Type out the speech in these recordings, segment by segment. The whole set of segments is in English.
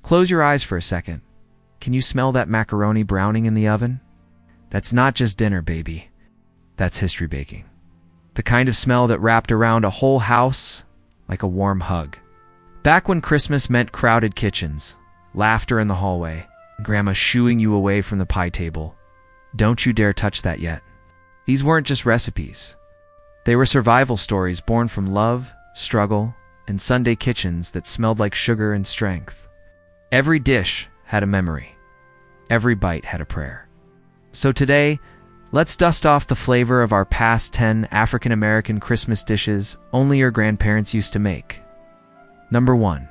Close your eyes for a second. Can you smell that macaroni browning in the oven? That's not just dinner, baby. That's history baking. The kind of smell that wrapped around a whole house like a warm hug. Back when Christmas meant crowded kitchens, laughter in the hallway, Grandma shooing you away from the pie table. Don't you dare touch that yet. These weren't just recipes. They were survival stories born from love, struggle, and Sunday kitchens that smelled like sugar and strength. Every dish had a memory. Every bite had a prayer. So today, let's dust off the flavor of our past 10 African-American Christmas dishes only your grandparents used to make. Number 1.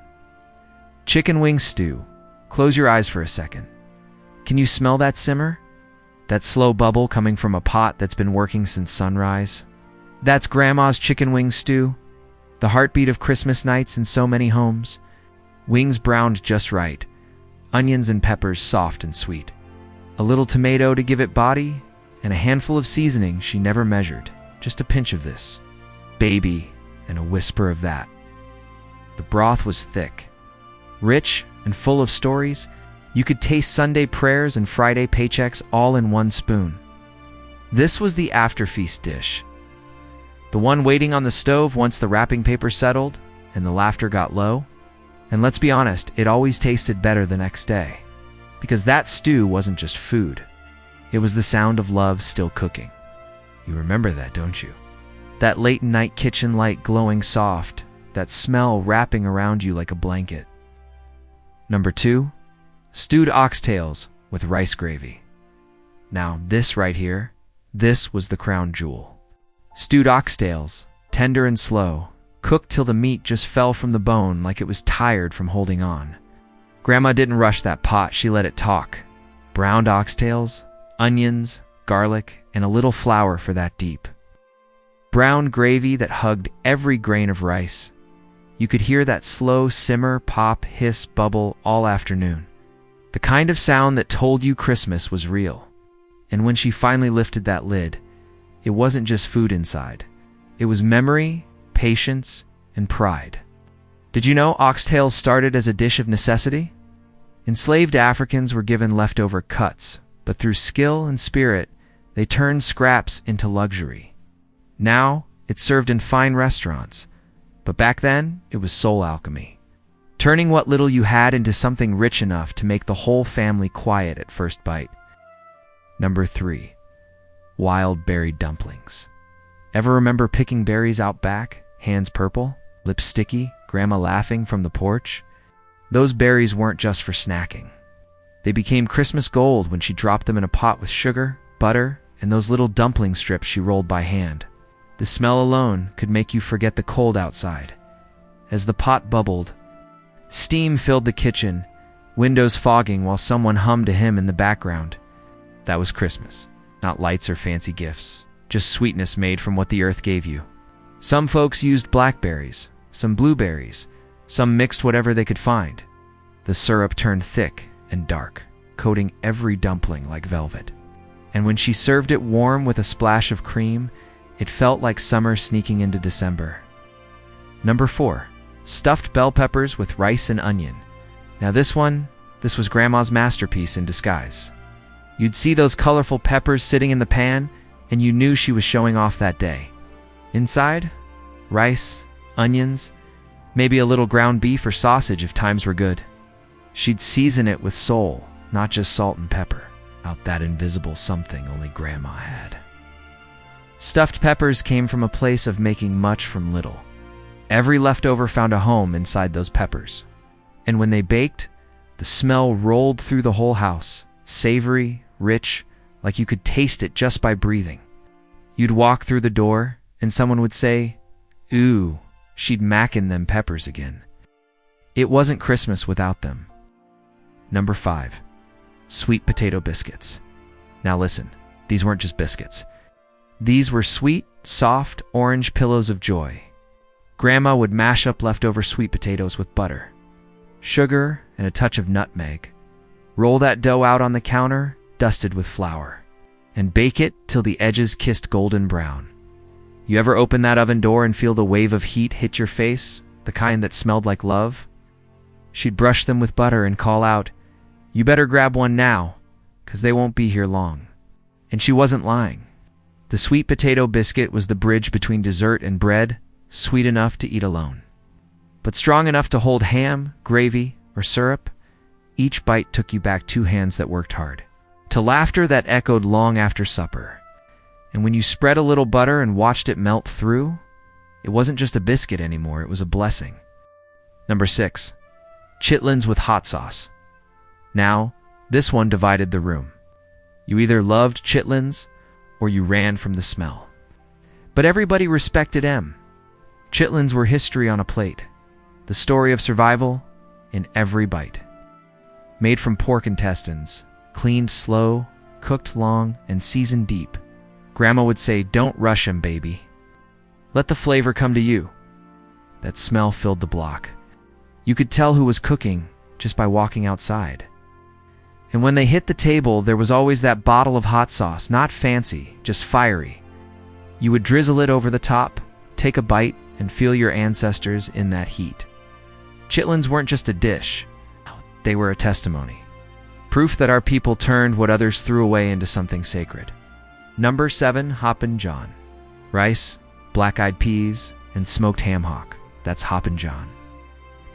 Chicken wing stew. Close your eyes for a second. Can you smell that simmer? That slow bubble coming from a pot that's been working since sunrise? That's Grandma's chicken wing stew, the heartbeat of Christmas nights in so many homes. Wings browned just right, onions and peppers soft and sweet. A little tomato to give it body, and a handful of seasoning she never measured. Just a pinch of this, baby, and a whisper of that. The broth was thick, rich, and full of stories. You could taste Sunday prayers and Friday paychecks all in one spoon. This was the after-feast dish. The one waiting on the stove once the wrapping paper settled and the laughter got low. And let's be honest, it always tasted better the next day. Because that stew wasn't just food. It was the sound of love still cooking. You remember that, don't you? That late-night kitchen light glowing soft, that smell wrapping around you like a blanket. Number 2, stewed oxtails with rice gravy. Now this right here, this was the crown jewel. Stewed oxtails, tender and slow, cooked till the meat just fell from the bone like it was tired from holding on. Grandma didn't rush that pot, she let it talk. Browned oxtails, onions, garlic, and a little flour for that deep. Brown gravy that hugged every grain of rice. You could hear that slow simmer, pop, hiss, bubble all afternoon. The kind of sound that told you Christmas was real. And when she finally lifted that lid, it wasn't just food inside. It was memory, patience, and pride. Did you know oxtails started as a dish of necessity? Enslaved Africans were given leftover cuts, but through skill and spirit, they turned scraps into luxury. Now, it's served in fine restaurants, but back then, it was soul alchemy. Turning what little you had into something rich enough to make the whole family quiet at first bite. Number 3. Wild berry dumplings. Ever remember picking berries out back, hands purple, lips sticky, Grandma laughing from the porch? Those berries weren't just for snacking. They became Christmas gold when she dropped them in a pot with sugar, butter, and those little dumpling strips she rolled by hand. The smell alone could make you forget the cold outside. As the pot bubbled, steam filled the kitchen, windows fogging while someone hummed a hymn in the background. That was Christmas. Not lights or fancy gifts, just sweetness made from what the earth gave you. Some folks used blackberries, some blueberries, some mixed whatever they could find. The syrup turned thick and dark, coating every dumpling like velvet. And when she served it warm with a splash of cream, it felt like summer sneaking into December. Number 4, stuffed bell peppers with rice and onion. Now this was Grandma's masterpiece in disguise. You'd see those colorful peppers sitting in the pan, and you knew she was showing off that day. Inside, rice, onions, maybe a little ground beef or sausage if times were good. She'd season it with soul, not just salt and pepper. Out that invisible something only Grandma had. Stuffed peppers came from a place of making much from little. Every leftover found a home inside those peppers. And when they baked, the smell rolled through the whole house, savory, rich, like you could taste it just by breathing. You'd walk through the door, and someone would say, "Ooh, she'd mackin' them peppers again." It wasn't Christmas without them. Number 5, sweet potato biscuits. Now listen, these weren't just biscuits. These were sweet, soft, orange pillows of joy. Grandma would mash up leftover sweet potatoes with butter, sugar, and a touch of nutmeg. Roll that dough out on the counter, dusted with flour, and bake it till the edges kissed golden brown. You ever open that oven door and feel the wave of heat hit your face, the kind that smelled like love? She'd brush them with butter and call out, "You better grab one now, 'cause they won't be here long." And she wasn't lying. The sweet potato biscuit was the bridge between dessert and bread, sweet enough to eat alone, but strong enough to hold ham, gravy, or syrup. Each bite took you back 2 hands that worked hard, to laughter that echoed long after supper. And when you spread a little butter and watched it melt through, it wasn't just a biscuit anymore, it was a blessing. Number 6. Chitlins with hot sauce. Now, this one divided the room. You either loved chitlins or you ran from the smell. But everybody respected M. Chitlins were history on a plate, the story of survival in every bite. Made from pork intestines, cleaned slow, cooked long, and seasoned deep. Grandma would say, "Don't rush 'em, baby. Let the flavor come to you." That smell filled the block. You could tell who was cooking just by walking outside. And when they hit the table, there was always that bottle of hot sauce, not fancy, just fiery. You would drizzle it over the top, take a bite, and feel your ancestors in that heat. Chitlins weren't just a dish, they were a testimony. Proof that our people turned what others threw away into something sacred. Number 7, Hoppin John. Rice, black-eyed peas, and smoked ham hock. That's Hoppin John.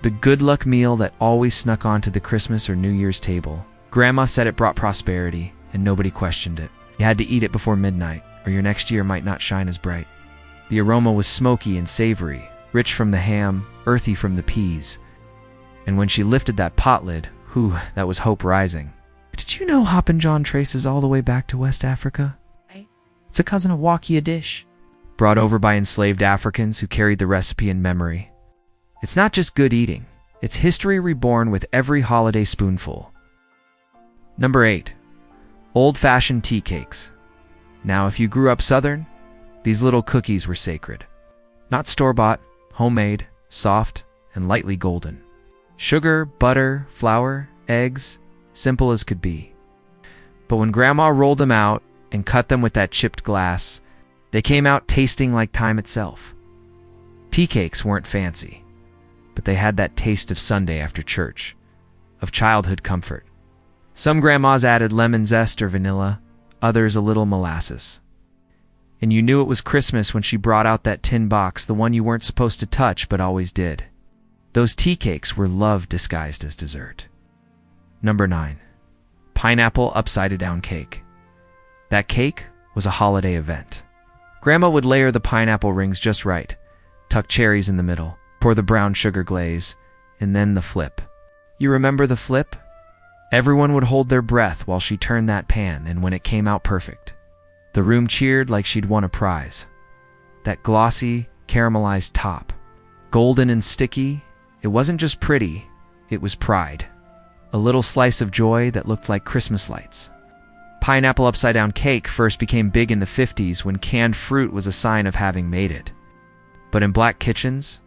The good luck meal that always snuck onto the Christmas or New Year's table. Grandma said it brought prosperity, and nobody questioned it. You had to eat it before midnight, or your next year might not shine as bright. The aroma was smoky and savory, rich from the ham, earthy from the peas. And when she lifted that pot lid, whew, that was hope rising. Did you know Hoppin John traces all the way back to West Africa? It's a cousin of wakia dish, brought over by enslaved Africans who carried the recipe in memory. It's not just good eating, it's history reborn with every holiday spoonful. Number 8. Old-fashioned tea cakes. Now, if you grew up Southern, these little cookies were sacred. Not store-bought, homemade, soft, and lightly golden. Sugar, butter, flour, eggs, simple as could be. But when Grandma rolled them out and cut them with that chipped glass, they came out tasting like time itself. Tea cakes weren't fancy, but they had that taste of Sunday after church, of childhood comfort. Some grandmas added lemon zest or vanilla, others a little molasses. And you knew it was Christmas when she brought out that tin box, the one you weren't supposed to touch but always did. Those tea cakes were love disguised as dessert. Number 9. Pineapple upside-down cake. That cake was a holiday event. Grandma would layer the pineapple rings just right, tuck cherries in the middle, pour the brown sugar glaze, and then the flip. You remember the flip? Everyone would hold their breath while she turned that pan, and when it came out perfect, the room cheered like she'd won a prize. That glossy, caramelized top, golden and sticky, it wasn't just pretty, it was pride. A little slice of joy that looked like Christmas lights. Pineapple upside-down cake first became big in the 50s when canned fruit was a sign of having made it. But in black kitchens,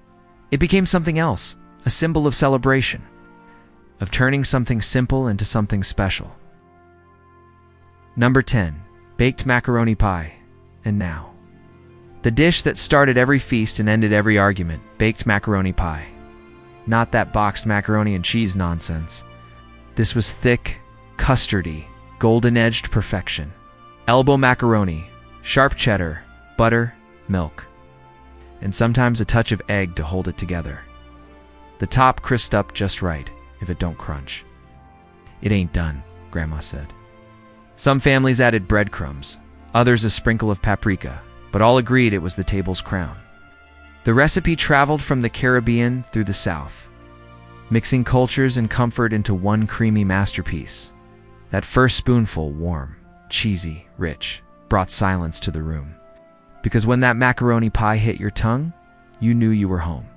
it became something else, a symbol of celebration, of turning something simple into something special. Number 10. Baked macaroni pie. And now, the dish that started every feast and ended every argument, baked macaroni pie. Not that boxed macaroni and cheese nonsense. This was thick, custardy, golden-edged perfection. Elbow macaroni, sharp cheddar, butter, milk, and sometimes a touch of egg to hold it together. The top crisped up just right, if it don't crunch. It ain't done, Grandma said. Some families added breadcrumbs, others a sprinkle of paprika, but all agreed it was the table's crown. The recipe traveled from the Caribbean through the South, mixing cultures and comfort into one creamy masterpiece. That first spoonful, warm, cheesy, rich, brought silence to the room. Because when that macaroni pie hit your tongue, you knew you were home.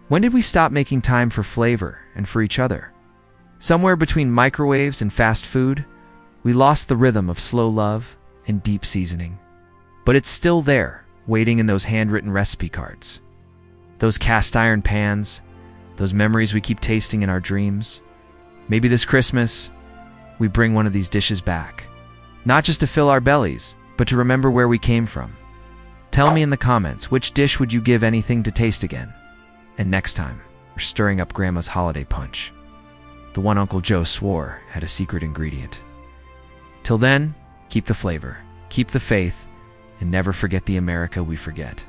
When did we stop making time for flavor and for each other? Somewhere between microwaves and fast food, we lost the rhythm of slow love and deep seasoning. But it's still there, waiting in those handwritten recipe cards. Those cast iron pans, those memories we keep tasting in our dreams. Maybe this Christmas, we bring one of these dishes back. Not just to fill our bellies, but to remember where we came from. Tell me in the comments, which dish would you give anything to taste again? And next time, or stirring up Grandma's holiday punch. The one Uncle Joe swore had a secret ingredient. Till then, keep the flavor, keep the faith, and never forget the America we forget.